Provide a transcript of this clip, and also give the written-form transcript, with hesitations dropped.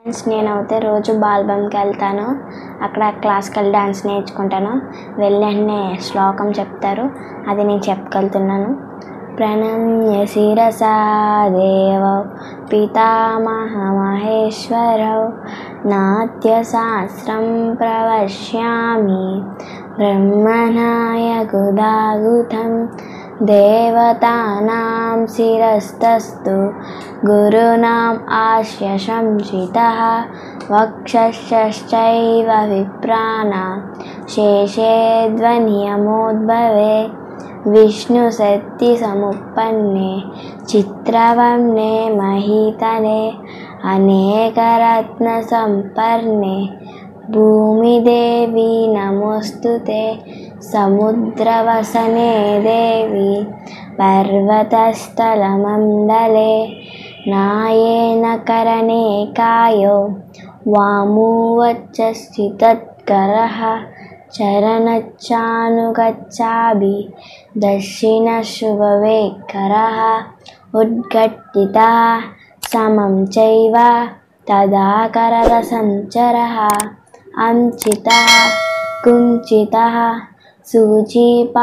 నేనైతే రోజు బాల్బమ్కి వెళ్తాను. అక్కడ క్లాసికల్ డాన్స్ నేర్చుకుంటాను. వెళ్ళినే శ్లోకం చెప్తారు, అది నేను చెప్పగలుగుతున్నాను. ప్రణమ్య శిరసా దేవో పితామహమహేశ్వరౌ నాట్యశాస్త్రం ప్రవక్ష్యామి బ్రహ్మణాయ గుదాగుతం దేవతానాం శిరస్తస్తు గురునాం ఆస్య సంశ్రితః వక్షశ్చైవ విప్రాణాం శేషే ధ్వనియమోద్భవే విష్ణుశక్తి సముపన్నే చిత్రవర్ణే మహీతలే అనేకరత్న సంపన్నే భూమిదేవి నమోస్తుతే సముద్రవసనే దేవి పర్వతస్థలమండలే నాయేన కరణే కాయో వామువచ్చస్థితత్కరః చరణచ్చానుగచ్చాభి దక్షిణశుభవేకరः ఉద్ఘట్టితः సమం చైవ తదాకరరసంచరः అంచితः కుంచితः సూచీపాదటిపిత్తితः